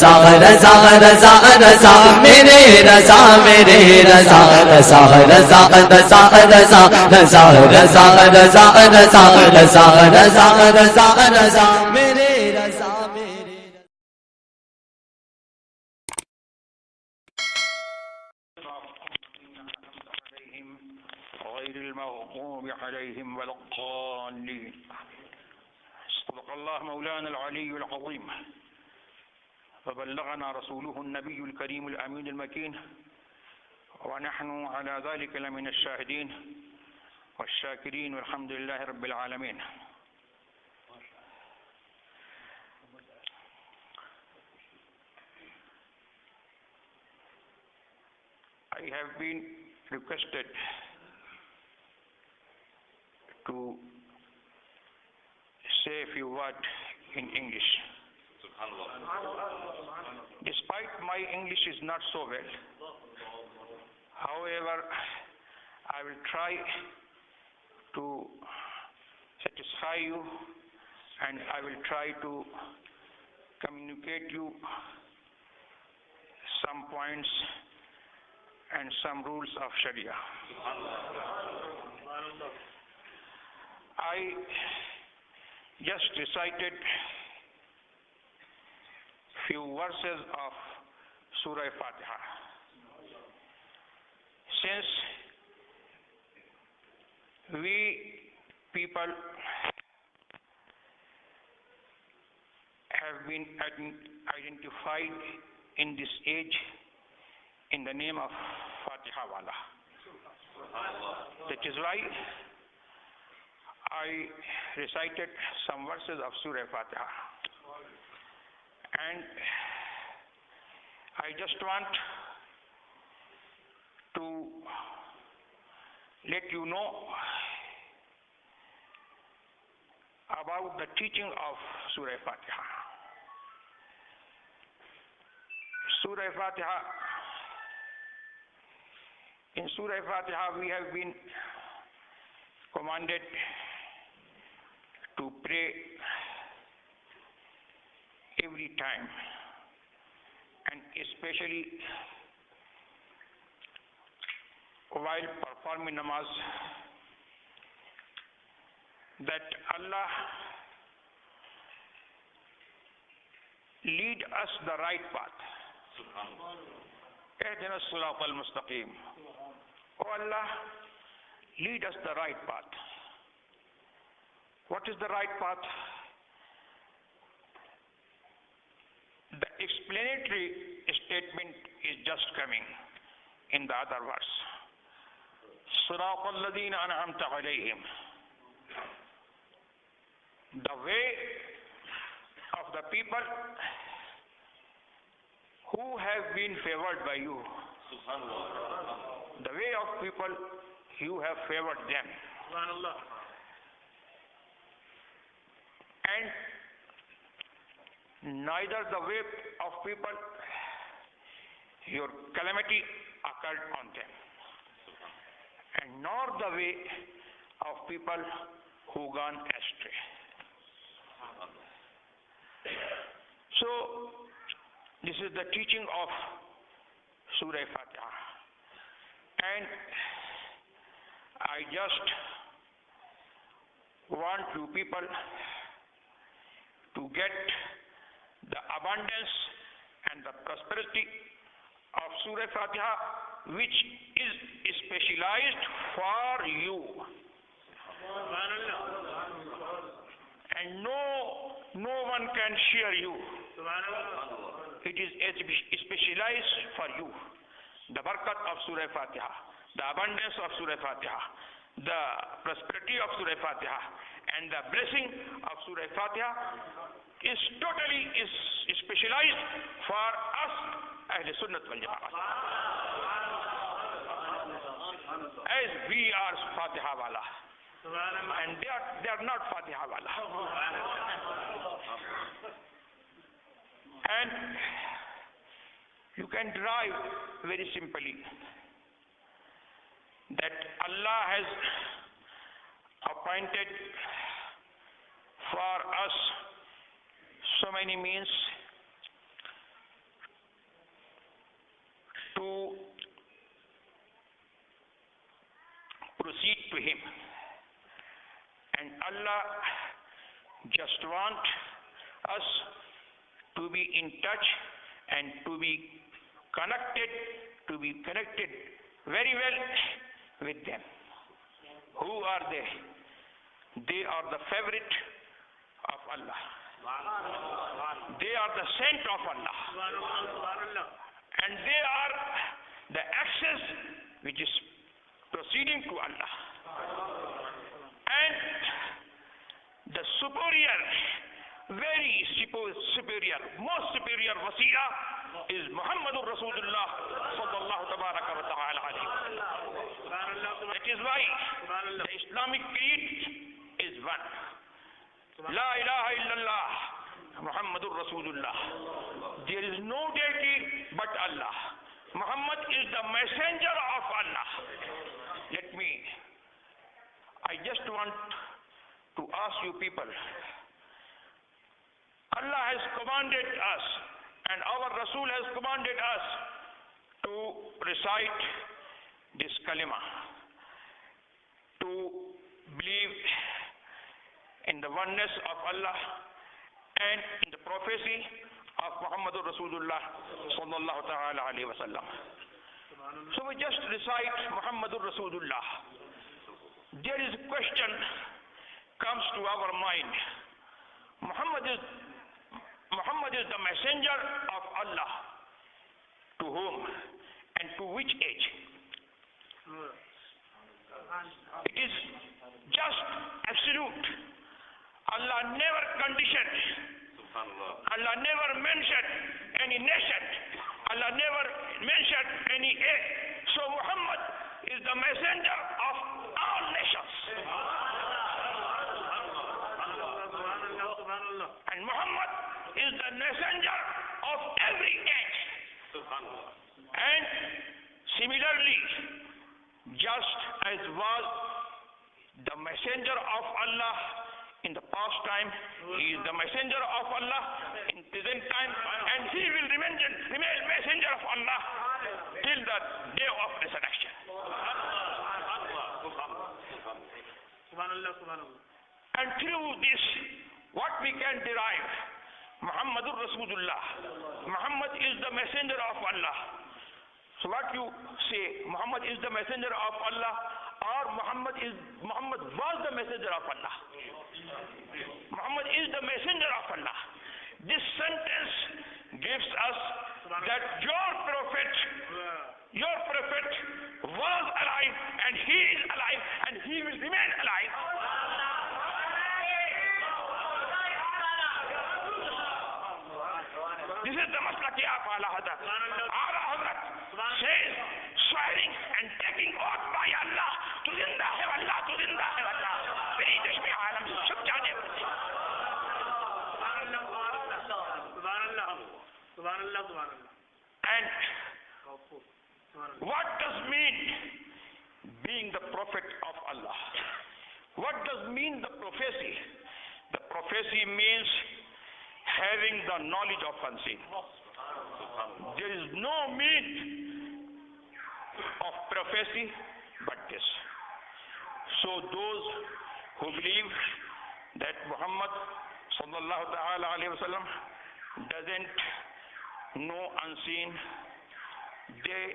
रज़ा रज़ा रज़ा रज़ा मेरे रज़ा मेरे रज़ा रज़ा रज़ा रज़ा रज़ा रज़ा रज़ा रज़ा रज़ा रज़ा रज़ा रज़ा रज़ा मेरे रज़ा मेरे غير المغضوب عليهم ولا الضالين. صدق الله مولانا العلي العظيم وبلغنا رسوله النبي الكريم الأمين المكين ونحن على ذلك لمن الشاهدين والشاكرين والحمد لله رب العالمين. I have been requested to say a few words in English. Despite my English is not so well, however, I will try to satisfy you and I will try to communicate you some points and some rules of Sharia. I just recited few verses of Surah Fatiha. Since we people have been identified in this age in the name of Fatiha Wala. That is why I recited some verses of Surah Fatiha. And I just want to let you know about the teaching of Surah Fatiha. Surah Fatiha. In Surah Fatiha we have been commanded to pray every time, and especially while performing namaz, that Allah lead us the right path. Ihdina as-sirata al-mustaqim. Oh Allah, lead us the right path. What is the right path? The explanatory statement is just coming in the other verse. Sirata alladhina an'amta alayhim. The way of the people who have been favored by you. The way of people you have favored them. And neither the way of people your calamity occurred on them, and nor the way of people who gone astray. So this is the teaching of Surah Fatiha, and I just want you people to get the abundance and the prosperity of Surah Fatiha, which is specialized for you, and no one can share you. It is specialized for you. The barakat of Surah Fatiha, the abundance of Surah Fatiha, the prosperity of Surah Fatiha, and the blessing of Surah Fatiha is totally specialized for us, Ahl Sunnat wal Jama'at. As we are Fatiha wala, and they are not Fatiha wala. And you can derive very simply that Allah has appointed for us so many means to him. And Allah just want us to be in touch and to be connected very well with them. Who are they? They are the favorite of Allah. They are the saint of Allah. And they are the access which is proceeding to Allah. And the superior, very superior, most superior wasila is Muhammadur Rasulullah sallallahu tabaraka wa ta'ala alayhi. That is why the Islamic creed is one. La ilaha illallah Muhammadur Rasulullah. There is no deity but Allah. Muhammad is the messenger of Allah. I just want to ask you people, Allah has commanded us and our Rasul has commanded us to recite this kalima, to believe in the oneness of Allah and in the prophecy of Muhammadur Rasulullah sallallahu ta'ala alayhi wa sallam. So we just recite Muhammadur Rasulullah. There is a question comes to our mind. Muhammad is the messenger of Allah. To whom and to which age? It is just absolute. Allah never conditioned. Allah never mentioned any nation. Allah never mentioned any age. So Muhammad is the messenger of all nations. And Muhammad is the messenger of every age. And similarly, just as was the messenger of Allah in the past time, he is the messenger of Allah in present time, and he will remain messenger of Allah till the day of resurrection. And through this, what we can derive? Muhammadur Rasulullah. Muhammad is the messenger of Allah. So what you say, Muhammad is the messenger of Allah, or Muhammad was the messenger of Allah? Muhammad is the messenger of Allah. This sentence gives us that your prophet was alive, and he is alive, and he will remain alive. This is the maslaki of Ala Hazrat. Ala Hazrat says, swearing and taking oath by Allah, to zinda hai Allah, to zinda hai Allah. Very dishmi alam shub jaane. And what does mean being the prophet of Allah? What does mean the prophecy? The prophecy means having the knowledge of unseen. There is no mean of prophecy but this. So those who believe that Muhammad sallallahu ta'ala alayhi wa sallam doesn't know unseen, they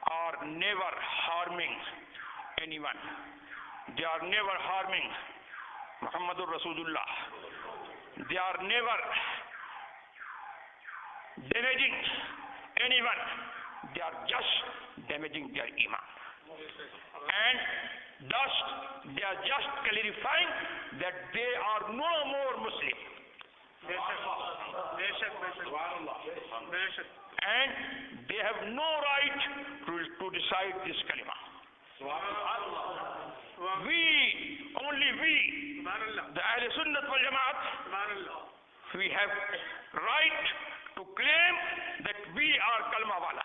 are never harming anyone. They are never harming Muhammadur Rasulullah. They are never damaging anyone. They are just damaging their iman. And thus they are just clarifying that they are no more Muslim. And they have no right to decide this kalima. Only we, the Ahl Sunnat wal Jamaat, we have right to claim that we are kalma wala.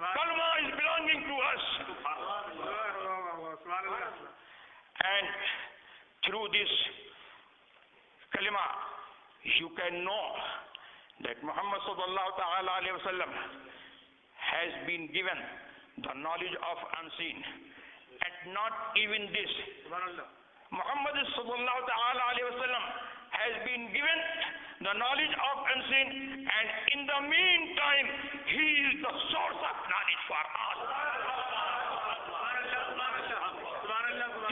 Kalma is belonging to us. And through this kalima, you can know that Muhammad sallallahu ta'ala alayhi wa sallam has been given the knowledge of unseen. And not even this. Muhammad sallallahu ta'ala alayhi wa sallam has been given the knowledge of unseen, and in the meantime, he is the source of knowledge for all.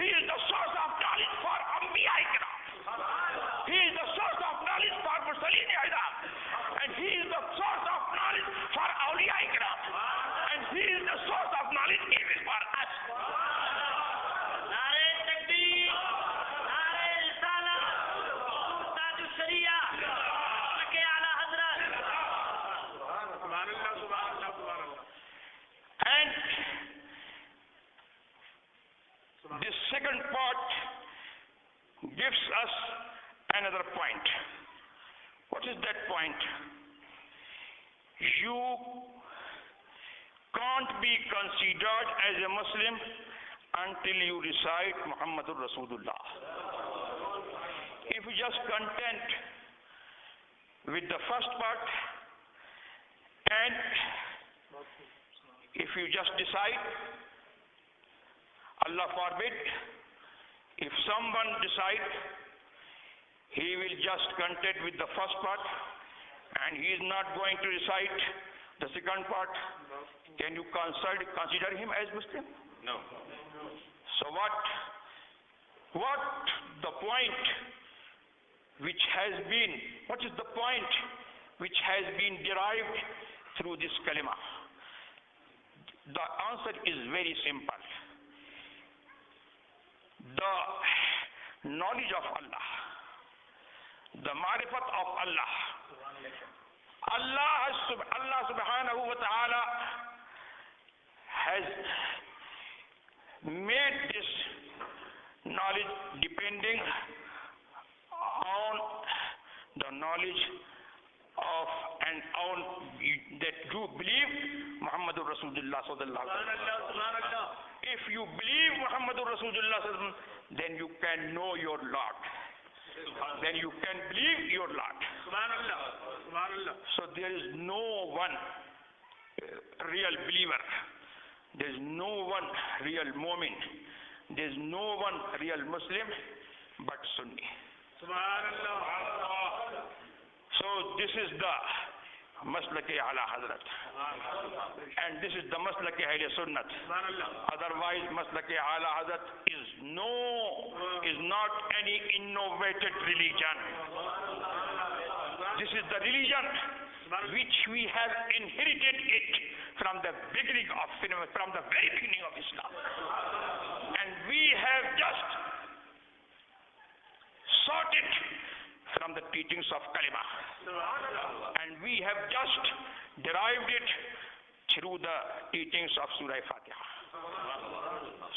He is the source of knowledge for Anbiya Ikram. He is the source of knowledge for Mursaleen Izam. And he is the source of knowledge for Awliya Ikram. And he is the source of knowledge even for us. And this second part gives us another point. What is that point? You can't be considered as a Muslim until you recite Muhammadur Rasulullah. If you just content with the first part, and if you just decide, Allah forbid, if someone decides he will just content with the first part and he is not going to recite the second part, can you consider him as Muslim? No. So what the point which has been, what is the point which has been derived through this kalima? The answer is very simple. The knowledge of Allah, the marifat of Allah. Allah subhanahu wa ta'ala has made this knowledge depending on the knowledge of and on that you believe Muhammadur Rasulullah sallallahu alaihi wasallam. If you believe Muhammadur Rasulullah sallallahu alaihi wasallam, then you can know your Lord. Then you can believe your Lord. So there is no one real believer. There is no one real mu'min. There is no one real Muslim but Sunni. So this is the Maslaki ala Hazrat. And this is the Maslaki Ahle Sunnat. Otherwise, Maslaki ala Hazrat is not any innovated religion. This is the religion which we have inherited it from the very beginning of Islam. And we have just sought it from the teachings of Kalima. And we have just derived it through the teachings of Surah Fatiha.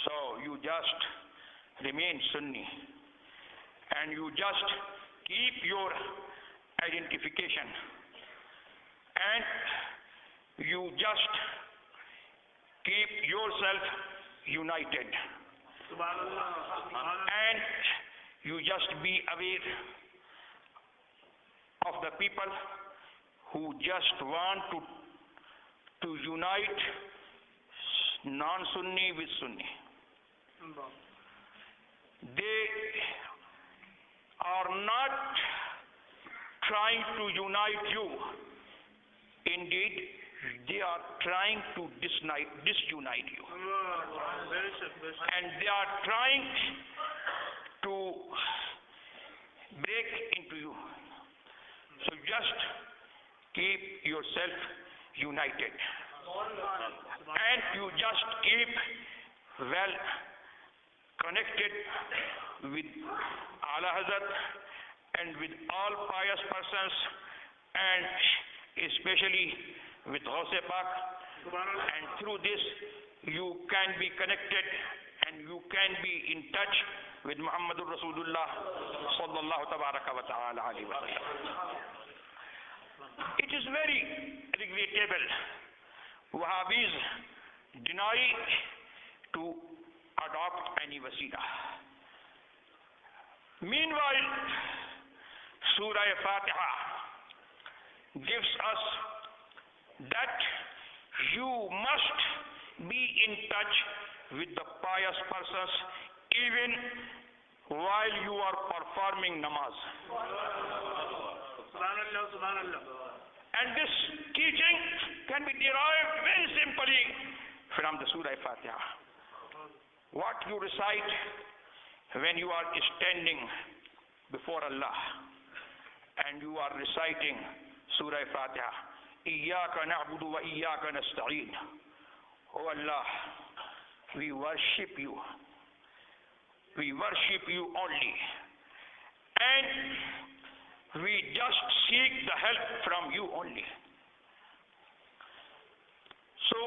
So you just remain Sunni and you just keep your identification and you just keep yourself united and you just be aware of the people who just want to unite non-Sunni with Sunni. They are not trying to unite you. Indeed, they are trying to disunite you. And they are trying to break into you. So just keep yourself united. And you just keep well connected with Ala Hazrat and with all pious persons and especially with Ghaus-e Pak. And through this you can be connected and you can be in touch with Muhammadur Rasulullah sallallahu tabaraka wa ta'ala alayhi wa sallam. It is very regrettable. Wahhabis deny to adopt any wasila. Meanwhile, Surah Fatiha gives us that you must be in touch with the pious persons even while you are performing namaz. And this teaching can be derived very simply from the Surah Fatiha. What you recite when you are standing before Allah and you are reciting Surah Fatiha, Iyyaka na'budu wa iyyaka nasta'een. Oh Allah, we worship you. We worship you only. And we just seek the help from you only. So,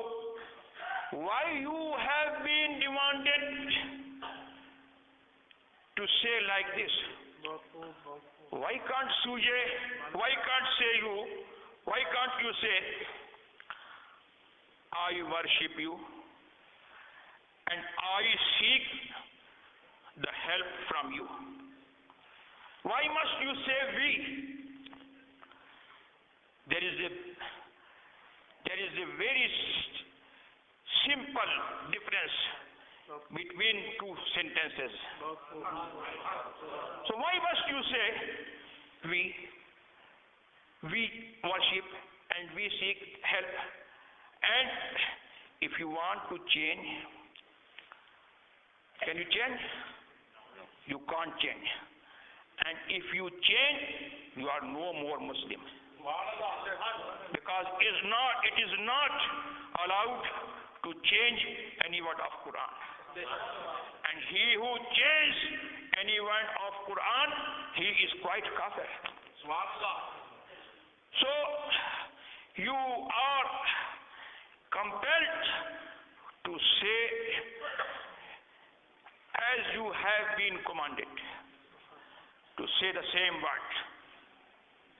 why you have been demanded to say like this? Why can't you say, I worship you and I seek the help from you? Why must you say we? There is a very simple difference between two sentences. So why must you say we worship and we seek help? And if you want to change, can you change? You can't change. And if you change, you are no more Muslim. Because it is not allowed to change any word of Quran. And he who changes any word of Quran, he is quite kafir. So you are compelled to say as you have been commanded, to say the same word,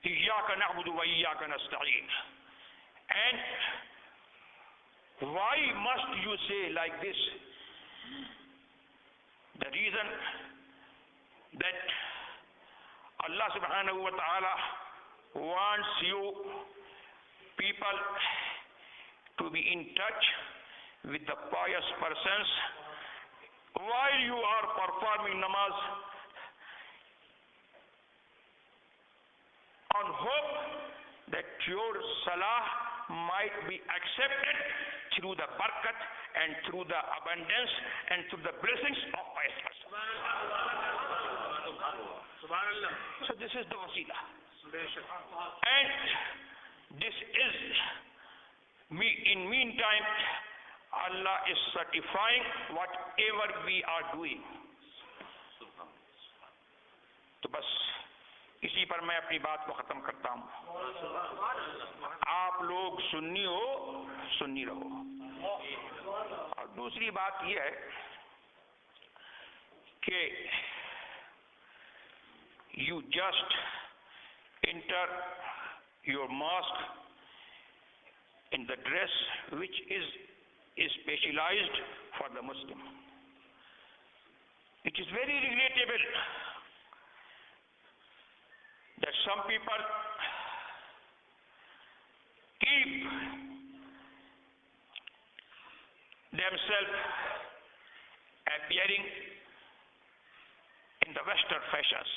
Iyyaka na'budu wa iyyaka nasta'een. And why must you say like this? The reason that Allah subhanahu wa ta'ala wants you people to be in touch with the pious persons while you are performing namaz, on hope that your salah might be accepted through the barakat and through the abundance and through the blessings of pious persons. So this is the wasila. And this is in meantime Allah is certifying whatever we are doing. तो बस इसी पर मैं अपनी बात को खत्म करता हूं. आप लोग सुन्नी हो, सुन्नी रहो. और दूसरी बात यह है कि you just enter your mosque in the dress which is specialized for the Muslim. It is very regrettable that some people keep themselves appearing in the Western fashions,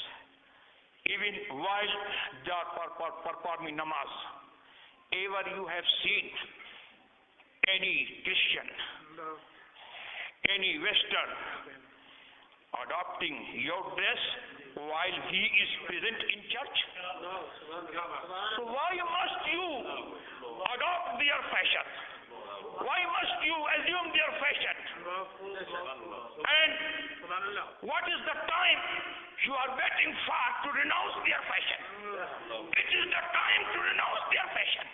even while they are performing namaz. Ever you have seen any Christian, any Western adopting your dress while he is present in church? So why must you adopt their fashion? Why must you assume their fashion? And what is the time you are waiting for to renounce their fashion? It is the time to renounce their fashion.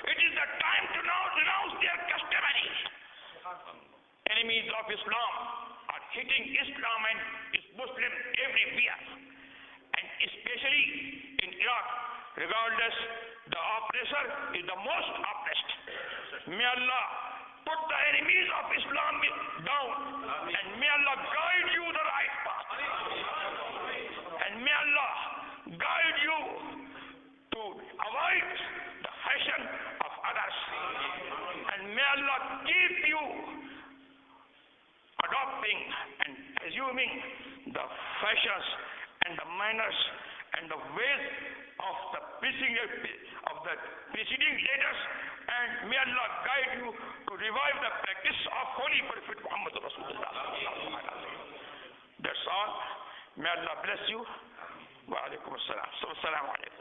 It is the time to renounce their customary. Enemies of Islam are hitting Islam and its Muslim everywhere, and especially in Iraq. Regardless, the oppressor is the most oppressed. May Allah put the enemies of Islam down, and may Allah guide you the right path, and may Allah guide you to avoid the fashion of others, and may Allah keep you adopting and assuming the fashions and the manners and the ways of the preceding leaders, and may Allah guide you to revive the practice of Holy Prophet Muhammad Rasulullah. That's all. May Allah bless you. Wa alaikum assalam. So, assalamu alaikum.